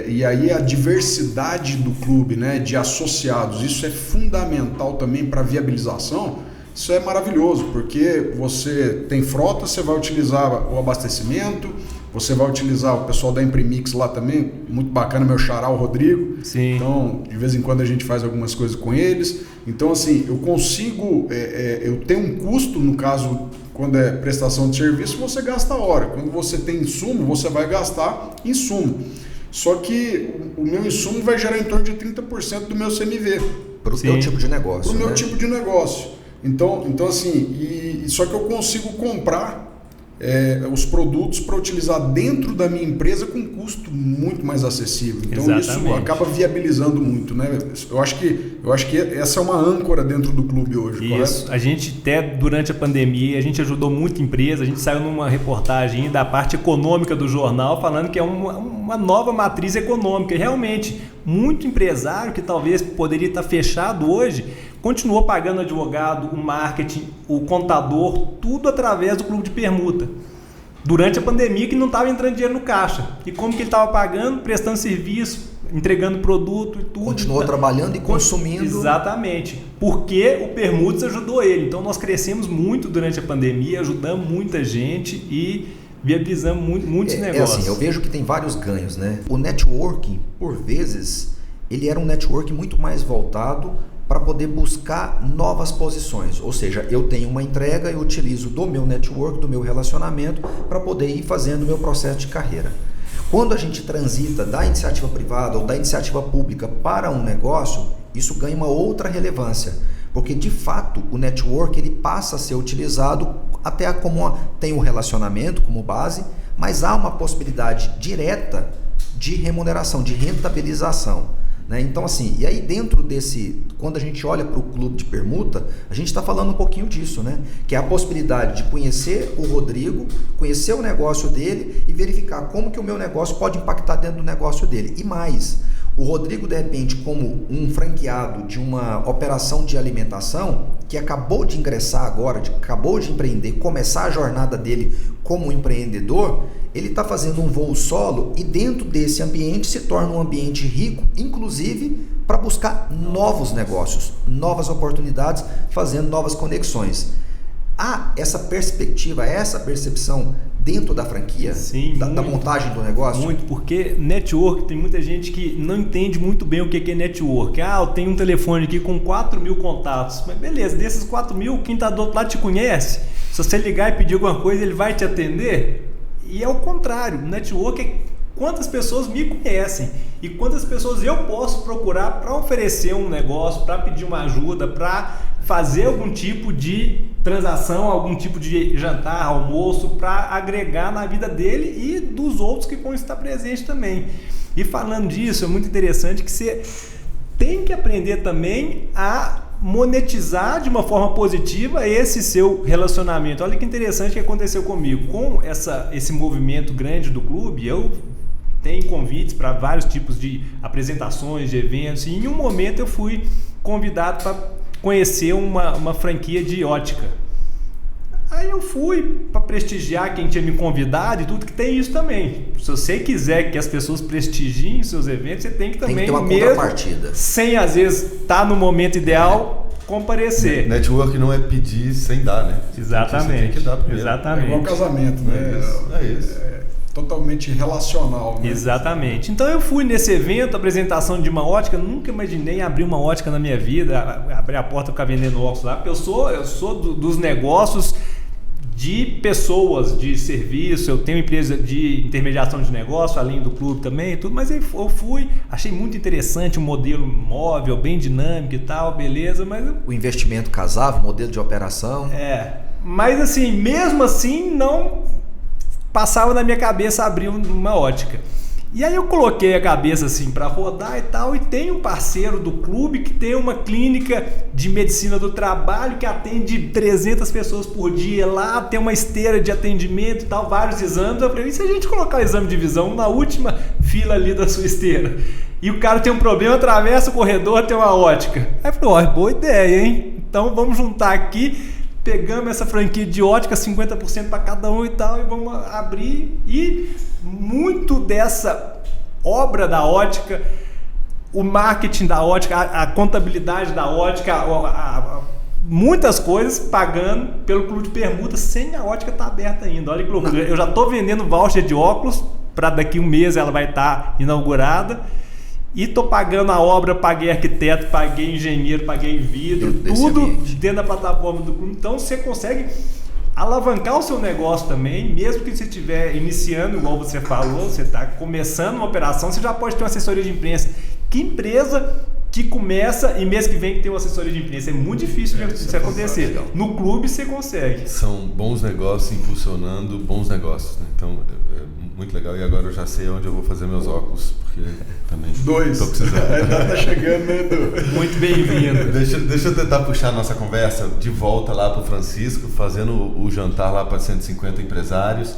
e aí a diversidade do clube, né, de associados, isso é fundamental também para a viabilização. Isso é maravilhoso, porque você tem frota, você vai utilizar o abastecimento, você vai utilizar o pessoal da Imprimix lá também, muito bacana, meu xará, o Rodrigo. Sim. Então, de vez em quando a gente faz algumas coisas com eles. Então, assim, eu consigo, eu tenho um custo, no caso, quando é prestação de serviço, você gasta a hora. Quando você tem insumo, você vai gastar insumo. Só que o meu insumo vai gerar em torno de 30% do meu CMV. Para o teu tipo de negócio. Para o meu tipo de negócio. Então assim, só que eu consigo comprar os produtos para utilizar dentro da minha empresa com custo muito mais acessível. Então Exatamente. Isso acaba viabilizando muito, né? Eu acho que essa é uma âncora dentro do clube hoje. Isso. Correto? A gente até durante a pandemia a gente ajudou muita empresa. A gente saiu numa reportagem da parte econômica do jornal falando que é uma nova matriz econômica. E realmente muito empresário que talvez poderia estar fechado hoje continuou pagando advogado, o marketing, o contador, tudo através do clube de permuta. Durante a pandemia que não estava entrando dinheiro no caixa. E como que ele estava pagando? Prestando serviço, entregando produto e tudo. Continuou trabalhando e consumindo. Exatamente. Porque o Permutas ajudou ele. Então nós crescemos muito durante a pandemia, ajudamos muita gente e viabilizamos muitos negócios. Assim, eu vejo que tem vários ganhos, né? O networking, por vezes, ele era um networking muito mais voltado para poder buscar novas posições, ou seja, eu tenho uma entrega, eu utilizo do meu network, do meu relacionamento para poder ir fazendo o meu processo de carreira. Quando a gente transita da iniciativa privada ou da iniciativa pública para um negócio, isso ganha uma outra relevância, porque de fato o network ele passa a ser utilizado até como tem o relacionamento como base, mas há uma possibilidade direta de remuneração, de rentabilização. Então assim, e aí dentro desse, quando a gente olha para o clube de permuta, a gente está falando um pouquinho disso, né? Que é a possibilidade de conhecer o Rodrigo, conhecer o negócio dele e verificar como que o meu negócio pode impactar dentro do negócio dele. E mais, o Rodrigo de repente como um franqueado de uma operação de alimentação que acabou de ingressar agora, acabou de empreender, começar a jornada dele como empreendedor, ele está fazendo um voo solo e dentro desse ambiente se torna um ambiente rico, inclusive para buscar novos negócios, novas oportunidades, fazendo novas conexões. Há essa perspectiva, essa percepção dentro da franquia? Sim, da montagem do negócio? Muito, porque network, tem muita gente que não entende muito bem o que é network. Eu tenho um telefone aqui com 4.000 contatos. Mas beleza, desses 4.000, quem está do outro lado te conhece. Se você ligar e pedir alguma coisa, ele vai te atender. E é o contrário. Network é quantas pessoas me conhecem e quantas pessoas eu posso procurar para oferecer um negócio, para pedir uma ajuda, para fazer algum tipo de transação, algum tipo de jantar, almoço, para agregar na vida dele e dos outros que vão estar presentes também. E falando disso, é muito interessante que você tem que aprender também a monetizar de uma forma positiva esse seu relacionamento. Olha que interessante que aconteceu comigo. Com esse movimento grande do clube, eu tenho convites para vários tipos de apresentações, de eventos, e em um momento eu fui convidado para conhecer uma franquia de ótica. Aí eu fui para prestigiar quem tinha me convidado e tudo, que tem isso também. Se você quiser que as pessoas prestigiem seus eventos, você tem que também, tem que ter uma mesmo contrapartida, sem às vezes estar no momento ideal, comparecer. Network não é pedir sem dar, né? Exatamente. Você tem que dar primeiro. Exatamente. É igual casamento, né? É isso. Totalmente relacional, né? Exatamente. Então eu fui nesse evento, apresentação de uma ótica, nunca imaginei abrir uma ótica na minha vida, abrir a porta e ficar vendendo óculos lá, porque eu sou dos negócios de pessoas, de serviço, eu tenho empresa de intermediação de negócio, além do clube também e tudo, mas eu fui, achei muito interessante o modelo móvel, bem dinâmico e tal, beleza, mas... O investimento casava, o modelo de operação... Mas assim, mesmo assim, não passava na minha cabeça abrir uma ótica. E aí eu coloquei a cabeça assim para rodar e tal, e tem um parceiro do clube que tem uma clínica de medicina do trabalho que atende 300 pessoas por dia lá, tem uma esteira de atendimento e tal, vários exames. Eu falei, e se a gente colocar o exame de visão na última fila ali da sua esteira? E o cara tem um problema, atravessa o corredor, tem uma ótica. Aí eu falei, boa ideia, hein? Então vamos juntar aqui, pegamos essa franquia de ótica, 50% para cada um e tal, e vamos abrir. E muito dessa obra da ótica, o marketing da ótica, a contabilidade da ótica, muitas coisas pagando pelo clube de permuta sem a ótica estar aberta ainda. Olha que loucura. Eu já estou vendendo voucher de óculos, para daqui um mês ela vai estar inaugurada. E estou pagando a obra, paguei arquiteto, paguei engenheiro, paguei vidro, tudo dentro da plataforma do clube. Então você consegue alavancar o seu negócio também, mesmo que você estiver iniciando, igual você falou, você está começando uma operação, você já pode ter uma assessoria de imprensa. Que empresa que começa e mês que vem tem uma assessoria de imprensa? É muito difícil isso acontecer. Legal. No clube você consegue. São bons negócios impulsionando bons negócios, né? Então é muito legal. E agora eu já sei onde eu vou fazer meus óculos, porque também estou precisando. Ainda tá chegando, né, Edu? Muito bem-vindo. Deixa eu tentar puxar a nossa conversa de volta lá para o Francisco, fazendo o jantar lá para 150 empresários.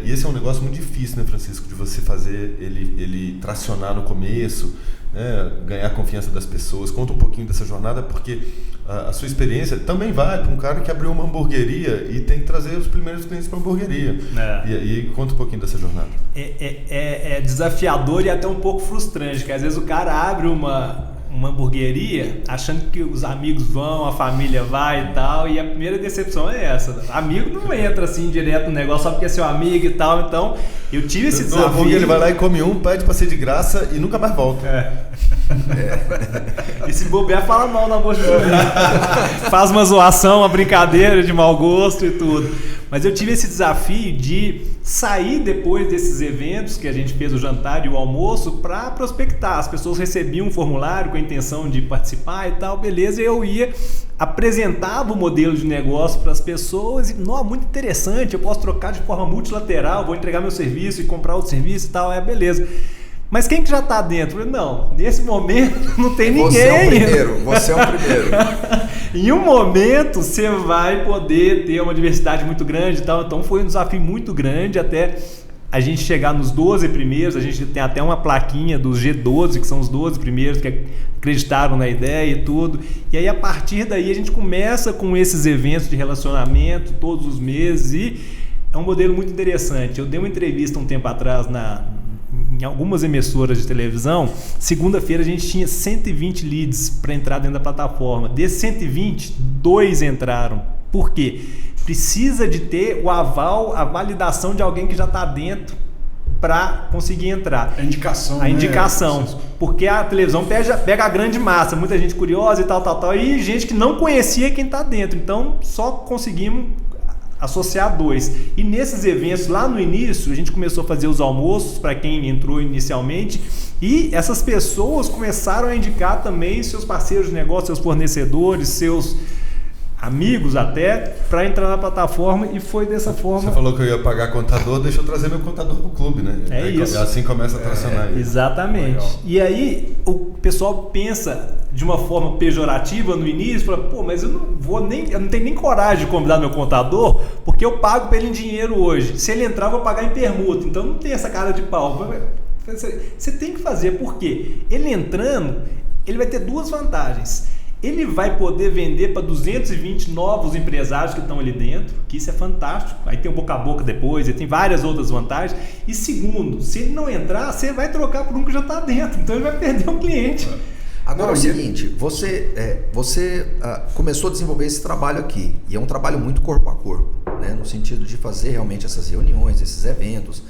E esse é um negócio muito difícil, né, Francisco, de você fazer ele tracionar no começo, né, ganhar a confiança das pessoas. Conta um pouquinho dessa jornada, porque a sua experiência também vale para um cara que abriu uma hamburgueria e tem que trazer os primeiros clientes para a hamburgueria. E conta um pouquinho dessa jornada. É desafiador e até um pouco frustrante, que às vezes o cara abre uma hamburgueria achando que os amigos vão, a família vai e tal, e a primeira decepção é essa. Amigo não entra assim direto no negócio só porque é seu amigo e tal. Então eu tive esse desafio. Ele vai lá e come pede pra ser de graça e nunca mais volta. E se bobear, fala mal na boca do faz uma zoação, uma brincadeira de mau gosto e tudo. Mas eu tive esse desafio de sair depois desses eventos que a gente fez o jantar e o almoço para prospectar. As pessoas recebiam um formulário com a intenção de participar e tal, beleza, e eu ia, apresentava o modelo de negócio para as pessoas e, muito interessante, eu posso trocar de forma multilateral, vou entregar meu serviço e comprar outro serviço e tal, beleza. Mas quem que já está dentro? Não, nesse momento não tem ninguém. Você é o primeiro. Em um momento você vai poder ter uma diversidade muito grande e tal. Então foi um desafio muito grande até a gente chegar nos 12 primeiros. A gente tem até uma plaquinha dos G12, que são os 12 primeiros que acreditaram na ideia e tudo. E aí a partir daí a gente começa com esses eventos de relacionamento todos os meses e é um modelo muito interessante. Eu dei uma entrevista um tempo atrás em algumas emissoras de televisão. Segunda-feira a gente tinha 120 leads para entrar dentro da plataforma. Desses 120, 2 entraram. Por quê? precisa de ter o aval, a validação de alguém que já está dentro para conseguir entrar. A indicação. A indicação. Porque a televisão pega a grande massa, muita gente curiosa e tal, e gente que não conhecia quem está dentro. Então, só conseguimos associar 2. E nesses eventos, lá no início, a gente começou a fazer os almoços para quem entrou inicialmente, e essas pessoas começaram a indicar também seus parceiros de negócio, seus fornecedores, seus amigos até, para entrar na plataforma, e foi dessa forma. Você falou que eu ia pagar contador, deixa eu trazer meu contador pro clube, né? Isso. Assim começa a tracionar isso. Exatamente. Legal. E aí o pessoal pensa de uma forma pejorativa no início, fala, pô, mas eu não tenho nem coragem de convidar meu contador, porque eu pago para ele em dinheiro hoje. Se ele entrar, eu vou pagar em permuta. Então não tem essa cara de pau. Você tem que fazer, porque ele entrando, ele vai ter 2 vantagens. Ele vai poder vender para 220 novos empresários que estão ali dentro, que isso é fantástico. Aí tem o boca a boca depois, e tem várias outras vantagens. E segundo, se ele não entrar, você vai trocar por um que já está dentro. Então ele vai perder um cliente. Agora é o seguinte, você começou a desenvolver esse trabalho aqui, e é um trabalho muito corpo a corpo, né? No sentido de fazer realmente essas reuniões, esses eventos,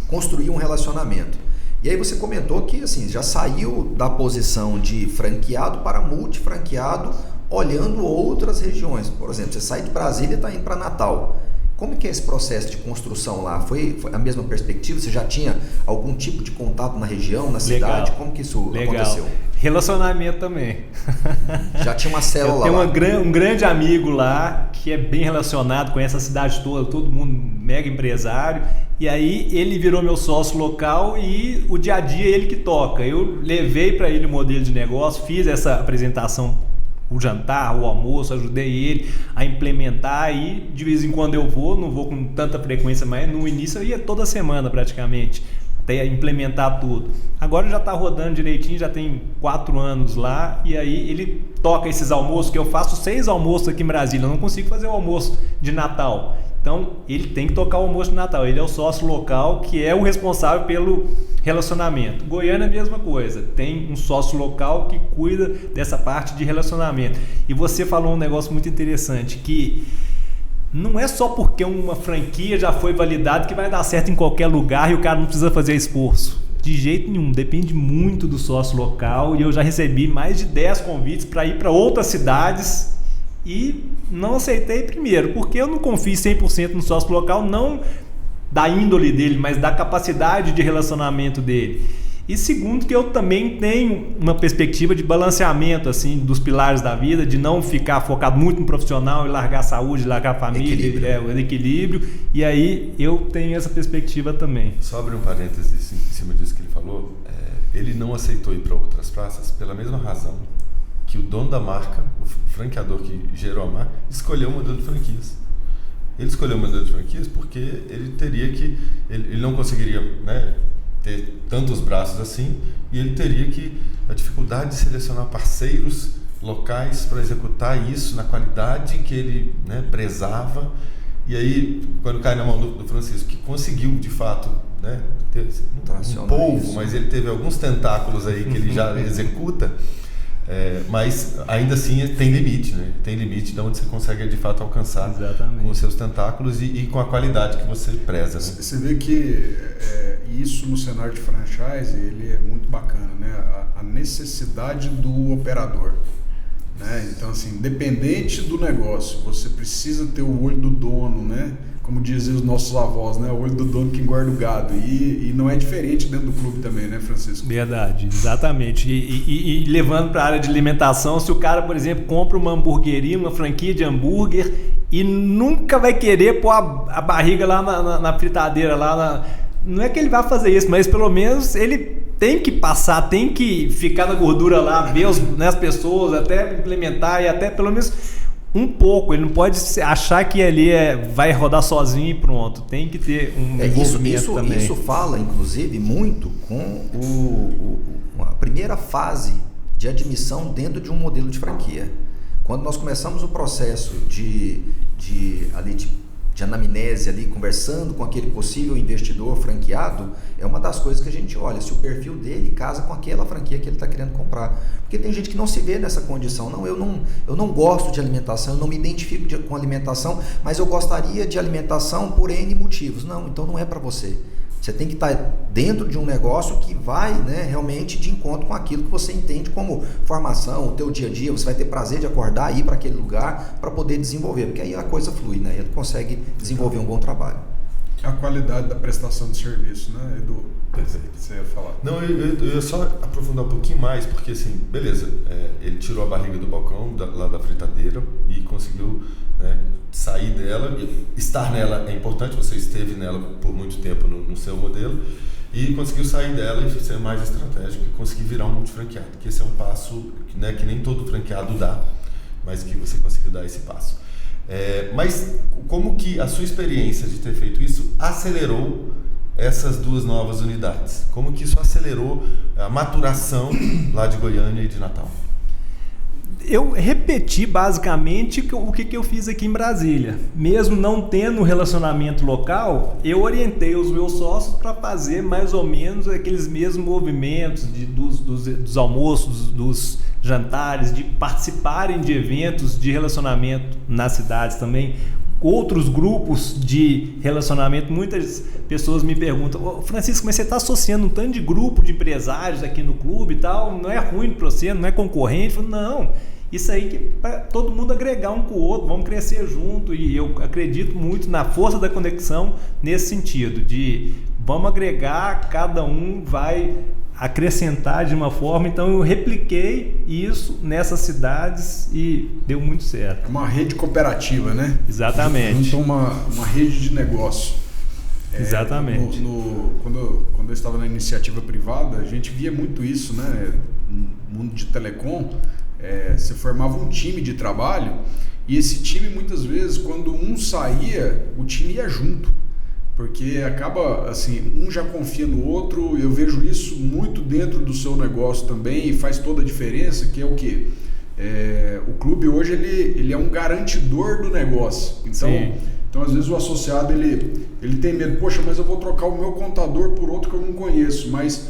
construir um relacionamento. E aí você comentou que assim, já saiu da posição de franqueado para multifranqueado, olhando outras regiões. Por exemplo, você sai de Brasília e está indo para Natal. Como que é esse processo de construção lá? Foi a mesma perspectiva? Você já tinha algum tipo de contato na região, na cidade? Como que isso aconteceu? Relacionamento também. Já tinha uma célula lá? Tem um grande amigo lá que é bem relacionado, conhece a cidade toda, todo mundo mega empresário. E aí ele virou meu sócio local e o dia a dia ele que toca. Eu levei para ele o modelo de negócio, fiz essa apresentação, o jantar, o almoço, ajudei ele a implementar, e de vez em quando eu não vou com tanta frequência, mas no início eu ia toda semana praticamente, até implementar tudo. Agora já está rodando direitinho, já tem 4 anos lá, e aí ele toca esses almoços, que eu faço 6 almoços aqui em Brasília, eu não consigo fazer o almoço de Natal. Então, ele tem que tocar o almoço de Natal. Ele é o sócio local, que é o responsável pelo relacionamento. Goiânia é a mesma coisa. Tem um sócio local que cuida dessa parte de relacionamento. E você falou um negócio muito interessante, que não é só porque uma franquia já foi validada que vai dar certo em qualquer lugar e o cara não precisa fazer esforço. De jeito nenhum. Depende muito do sócio local. E eu já recebi mais de 10 convites para ir para outras cidades e não aceitei primeiro, porque eu não confio 100% no sócio local, não da índole dele, mas da capacidade de relacionamento dele. E segundo, que eu também tenho uma perspectiva de balanceamento assim, dos pilares da vida, de não ficar focado muito no profissional e largar a saúde, largar a família, o equilíbrio. E aí eu tenho essa perspectiva também. Só abrir um parênteses em cima disso que ele falou. Ele não aceitou ir para outras praças pela mesma razão que o dono da marca, o franqueador que gerou a marca, escolheu o modelo de franquias. Ele escolheu o modelo de franquias porque ele teria que... Ele não conseguiria, né, ter tantos braços assim, e ele teria que... A dificuldade de selecionar parceiros locais para executar isso na qualidade que ele, né, prezava. E aí, quando cai na mão do Francisco, que conseguiu, de fato, né, ter um polvo, mas ele teve alguns tentáculos aí que ele já executa... mas ainda assim tem limite, né? Tem limite de onde você consegue de fato alcançar. Exatamente. Com os seus tentáculos e com a qualidade que você preza, né? Você vê que isso no cenário de franchise ele é muito bacana, né? A necessidade do operador, né? Então assim, independente do negócio, você precisa ter o olho do dono, né? Como diziam os nossos avós, né? O olho do dono que engorda o gado. E não é diferente dentro do clube também, né, Francisco? Verdade, exatamente. E levando para a área de alimentação, se o cara, por exemplo, compra uma hamburgueria, uma franquia de hambúrguer e nunca vai querer pôr a barriga lá na fritadeira, não é que ele vai fazer isso, mas pelo menos ele tem que passar, tem que ficar na gordura lá, ver as pessoas, até implementar e até pelo menos... um pouco, ele não pode achar que ali vai rodar sozinho e pronto. Tem que ter um envolvimento também. Isso fala, inclusive, muito com a primeira fase de admissão dentro de um modelo de franquia. Quando nós começamos o processo de anamnese ali, conversando com aquele possível investidor franqueado, é uma das coisas que a gente olha, se o perfil dele casa com aquela franquia que ele está querendo comprar. Porque tem gente que não se vê nessa condição. Não, eu não gosto de alimentação, eu não me identifico com alimentação, mas eu gostaria de alimentação por N motivos. Não, então não é para você. Você tem que estar dentro de um negócio que vai, né, realmente de encontro com aquilo que você entende como formação, o teu dia a dia. Você vai ter prazer de acordar e ir para aquele lugar para poder desenvolver, porque aí a coisa flui, né? Ele consegue desenvolver um bom trabalho. A qualidade da prestação de serviço, né, Edu? Perfeito. Você ia falar. Não, eu ia só aprofundar um pouquinho mais, porque assim, beleza, ele tirou a barriga do balcão, lá da fritadeira, e conseguiu, né, sair dela. Estar nela é importante, você esteve nela por muito tempo no seu modelo, e conseguiu sair dela e ser mais estratégico e conseguir virar um multifranqueado, que esse é um passo, né, que nem todo franqueado dá, mas que você conseguiu dar esse passo. Mas como que a sua experiência de ter feito isso acelerou essas duas novas unidades? Como que isso acelerou a maturação lá de Goiânia e de Natal? Eu repeti basicamente o que eu fiz aqui em Brasília. Mesmo não tendo um relacionamento local, eu orientei os meus sócios para fazer mais ou menos aqueles mesmos movimentos dos almoços, dos jantares, de participarem de eventos de relacionamento nas cidades também. Outros grupos de relacionamento, muitas pessoas me perguntam: Francisco, mas você está associando um tanto de grupo de empresários aqui no clube e tal, não é ruim para você, não é concorrente? Eu falo, não, isso aí que para todo mundo agregar um com o outro, vamos crescer junto. E eu acredito muito na força da conexão nesse sentido, de vamos agregar, cada um vai acrescentar de uma forma. Então eu repliquei isso nessas cidades e deu muito certo. É uma rede cooperativa, né? Exatamente. Junto uma rede de negócio. Exatamente. Quando eu estava na iniciativa privada, a gente via muito isso, né? No mundo de telecom, você formava um time de trabalho e esse time, muitas vezes, quando um saía, o time ia junto. Porque acaba, assim, um já confia no outro. Eu vejo isso muito dentro do seu negócio também e faz toda a diferença, que é o quê? O clube hoje ele é um garantidor do negócio. Então às vezes o associado ele tem medo, poxa, mas eu vou trocar o meu contador por outro que eu não conheço, mas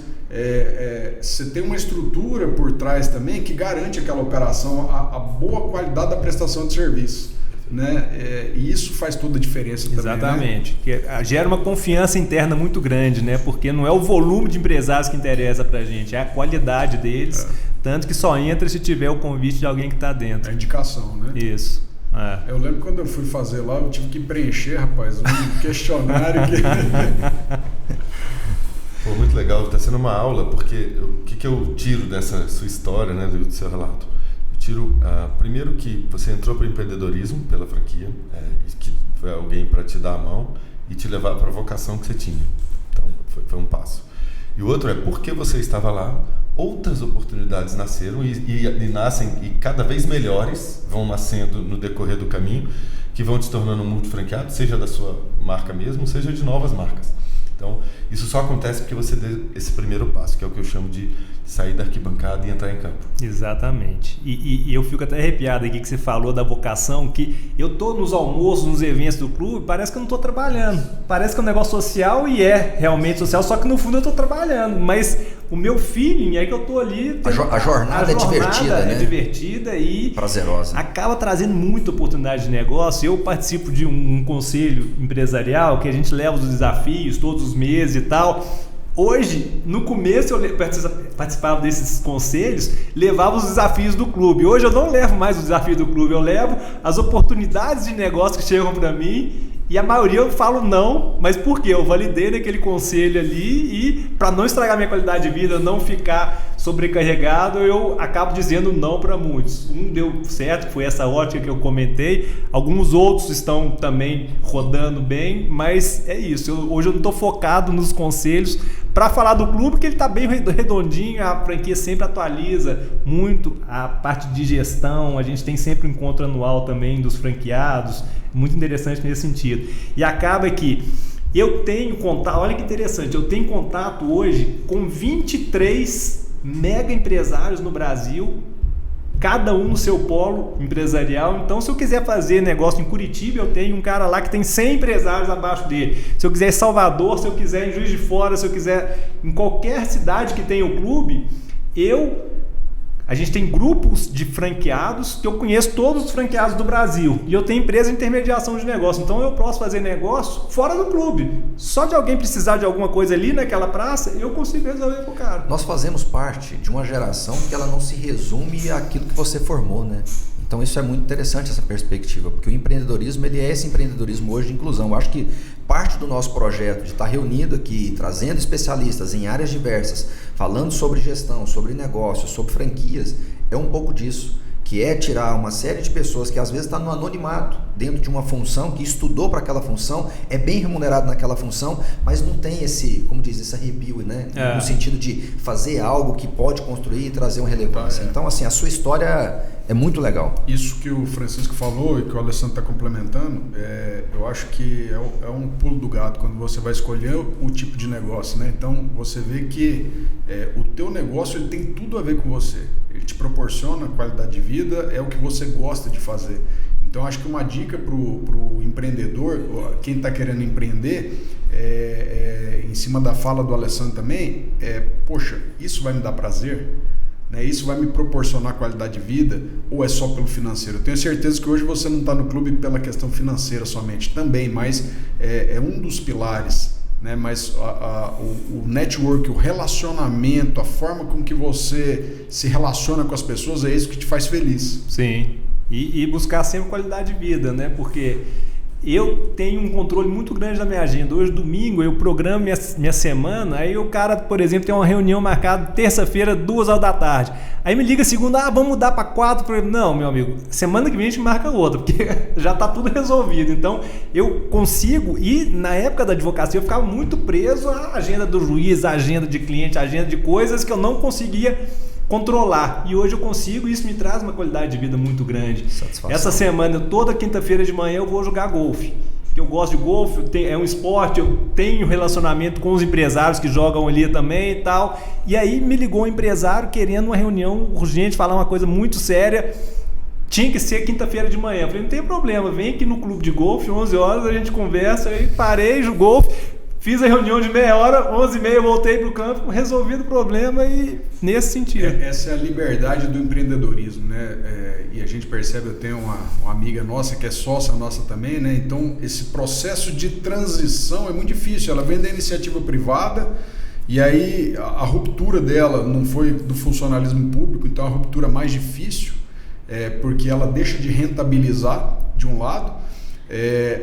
você tem uma estrutura por trás também que garante aquela operação, a boa qualidade da prestação de serviço. Né? E isso faz toda a diferença também. Exatamente. Né? Que gera uma confiança interna muito grande, né? Porque não é o volume de empresários que interessa pra gente, é a qualidade deles, tanto que só entra se tiver o convite de alguém que está dentro. A indicação, né? Isso. Eu lembro quando eu fui fazer lá, eu tive que preencher, rapaz, um questionário que... Pô, muito legal, está sendo uma aula, porque o que eu tiro dessa sua história, né, do seu relato? Tiro, primeiro que você entrou para o empreendedorismo pela franquia, que foi alguém para te dar a mão e te levar para a vocação que você tinha. Então, foi um passo. E o outro é porque você estava lá, outras oportunidades nasceram e nascem, e cada vez melhores vão nascendo no decorrer do caminho, que vão te tornando um multifranqueado, seja da sua marca mesmo, seja de novas marcas. Então, isso só acontece porque você deu esse primeiro passo, que é o que eu chamo de sair da arquibancada e entrar em campo. Exatamente. E eu fico até arrepiado aqui que você falou da vocação, que eu tô nos almoços, nos eventos do clube, parece que eu não tô trabalhando. Parece que é um negócio social e é realmente social, só que no fundo eu tô trabalhando. Mas o meu feeling é que eu tô ali... A jornada é divertida, né? É divertida e... prazerosa. Acaba trazendo muita oportunidade de negócio. Eu participo de um conselho empresarial que a gente leva os desafios todos os meses e tal. Hoje, no começo eu participava desses conselhos, levava os desafios do clube. Hoje eu não levo mais os desafios do clube, eu levo as oportunidades de negócio que chegam para mim, e a maioria eu falo não, mas por quê? Eu validei naquele conselho ali e para não estragar minha qualidade de vida, não ficar sobrecarregado, eu acabo dizendo não para muitos. Um deu certo, foi essa ótica que eu comentei, alguns outros estão também rodando bem, mas é isso. Hoje eu não estou focado nos conselhos para falar do clube, porque ele está bem redondinho, a franquia sempre atualiza muito a parte de gestão, a gente tem sempre um encontro anual também dos franqueados, muito interessante nesse sentido. E acaba que eu tenho contato, olha que interessante, eu tenho contato hoje com 23 mega empresários no Brasil, cada um no seu polo empresarial. Então, se eu quiser fazer negócio em Curitiba, eu tenho um cara lá que tem 100 empresários abaixo dele. Se eu quiser em Salvador, se eu quiser em Juiz de Fora, se eu quiser em qualquer cidade que tenha o clube, a gente tem grupos de franqueados que eu conheço todos os franqueados do Brasil. E eu tenho empresa de intermediação de negócio. Então eu posso fazer negócio fora do clube. Só de alguém precisar de alguma coisa ali naquela praça, eu consigo resolver pro cara. Nós fazemos parte de uma geração que ela não se resume àquilo que você formou, né? Então isso é muito interessante, essa perspectiva, porque o empreendedorismo, ele é esse empreendedorismo hoje de inclusão. Eu acho que parte do nosso projeto de estar reunido aqui, trazendo especialistas em áreas diversas, falando sobre gestão, sobre negócios, sobre franquias, é um pouco disso, que é tirar uma série de pessoas que às vezes está no anonimato, dentro de uma função, que estudou para aquela função, é bem remunerado naquela função, mas não tem esse, como diz, esse arrepio, né? No sentido de fazer algo que pode construir e trazer uma relevância. Então, assim, a sua história é muito legal. Isso que o Francisco falou e que o Alessandro está complementando, eu acho que é um pulo do gato quando você vai escolher o tipo de negócio, né? Então, você vê que o teu negócio, ele tem tudo a ver com você. Ele te proporciona qualidade de vida, é o que você gosta de fazer. Então, acho que uma dica para o empreendedor, quem está querendo empreender, em cima da fala do Alessandro também, poxa, isso vai me dar prazer? Né? Isso vai me proporcionar qualidade de vida? Ou é só pelo financeiro? Eu tenho certeza que hoje você não está no clube pela questão financeira somente, também, mas é um dos pilares. Né? Mas o network, o relacionamento, a forma com que você se relaciona com as pessoas, é isso que te faz feliz. Sim. E buscar sempre qualidade de vida, né? Porque eu tenho um controle muito grande da minha agenda. Hoje, domingo, eu programo minha semana, aí o cara, por exemplo, tem uma reunião marcada terça-feira, 2h da tarde. Aí me liga segunda, vamos mudar para 4. Não, meu amigo, semana que vem a gente marca outra, porque já está tudo resolvido. Então, eu consigo, e na época da advocacia eu ficava muito preso à agenda do juiz, à agenda de cliente, à agenda de coisas que eu não conseguia controlar, e hoje eu consigo, e isso me traz uma qualidade de vida muito grande. Satisfação. Essa semana, toda quinta-feira de manhã eu vou jogar golfe, eu gosto de golfe, é um esporte, eu tenho relacionamento com os empresários que jogam ali também e tal, e aí me ligou um empresário querendo uma reunião urgente, falar uma coisa muito séria, tinha que ser quinta-feira de manhã. Eu falei, não tem problema, vem aqui no clube de golfe, 11 horas a gente conversa, aí parei, jogo golfe, fiz a reunião de meia hora, 11h30 voltei para o campo, resolvido o problema e nesse sentido. Essa é a liberdade do empreendedorismo, né? E a gente percebe, eu tenho uma amiga nossa que é sócia nossa também, né? Então esse processo de transição é muito difícil, ela vem da iniciativa privada e aí a ruptura dela não foi do funcionalismo público, então a ruptura mais difícil, porque ela deixa de rentabilizar de um lado,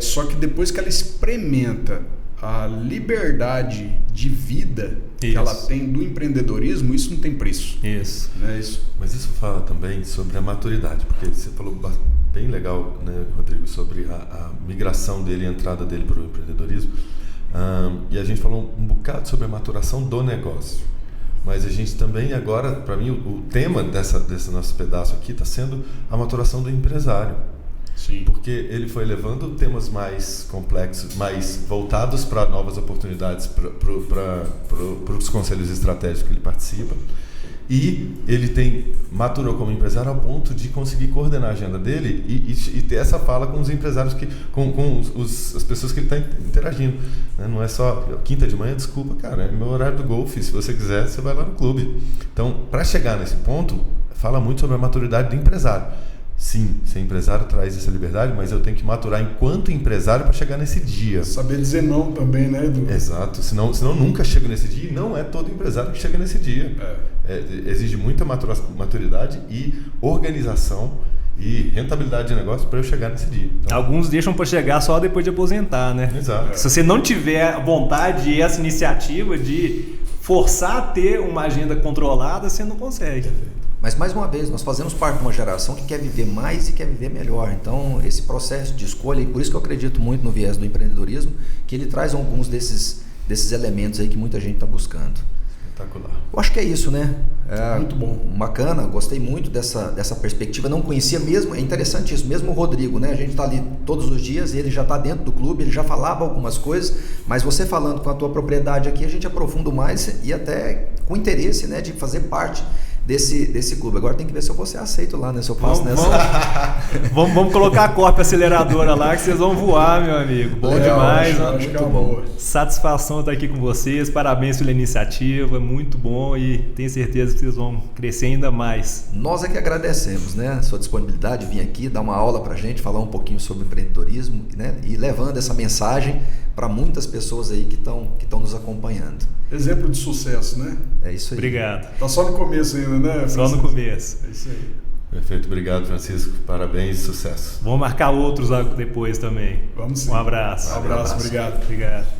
só que depois que ela experimenta a liberdade de vida que ela tem do empreendedorismo, isso não tem preço. Isso. Né? Isso. Mas isso fala também sobre a maturidade, porque você falou bem legal, né, Rodrigo, sobre a migração dele, a entrada dele para o empreendedorismo, e a gente falou um bocado sobre a maturação do negócio. Mas a gente também agora, para mim, o tema desse nosso pedaço aqui está sendo a maturação do empresário. Sim. Porque ele foi levando temas mais complexos, mais voltados para novas oportunidades, para os conselhos estratégicos que ele participa. E ele maturou como empresário ao ponto de conseguir coordenar a agenda dele e ter essa fala com os empresários, com as pessoas que ele está interagindo. Né? Não é só quinta de manhã, desculpa, cara, é meu horário do golfe, se você quiser, você vai lá no clube. Então, para chegar nesse ponto, fala muito sobre a maturidade do empresário. Sim, ser empresário traz essa liberdade, mas eu tenho que maturar enquanto empresário para chegar nesse dia. Saber dizer não também, né, Edu? Exato, senão nunca chego nesse dia, e não é todo empresário que chega nesse dia. Exige muita maturidade e organização e rentabilidade de negócio para eu chegar nesse dia. Então, alguns deixam para chegar só depois de aposentar, né? Exato. Se você não tiver vontade e essa iniciativa de forçar a ter uma agenda controlada, você não consegue. Mas, mais uma vez, nós fazemos parte de uma geração que quer viver mais e quer viver melhor. Então, esse processo de escolha, e por isso que eu acredito muito no viés do empreendedorismo, que ele traz alguns desses elementos aí que muita gente está buscando. Espetacular. Eu acho que é isso, né? Muito bom. Bacana, gostei muito dessa perspectiva. Não conhecia mesmo, é interessante isso, mesmo o Rodrigo, né? A gente está ali todos os dias, ele já está dentro do clube, ele já falava algumas coisas, mas você falando com a tua propriedade aqui, a gente aprofunda mais e até com interesse, né, de fazer parte desse clube. Agora tem que ver se eu vou ser aceito lá, né? Se eu passo Vamos colocar a Corp aceleradora lá que vocês vão voar, meu amigo. Bom demais. Acho que é bom. Satisfação estar aqui com vocês. Parabéns pela iniciativa. Muito bom e tenho certeza que vocês vão crescer ainda mais. Nós é que agradecemos, né? A sua disponibilidade de vir aqui, dar uma aula pra gente, falar um pouquinho sobre empreendedorismo, né? E levando essa mensagem para muitas pessoas aí que estão nos acompanhando. Exemplo de sucesso, né? É isso aí. Obrigado. Tá só no começo ainda, né, Francisco? Só no começo. É isso aí. Perfeito, obrigado, Francisco. Parabéns e sucesso. Vamos marcar outros depois também. Vamos sim. Um abraço. Um abraço, obrigado. Obrigado.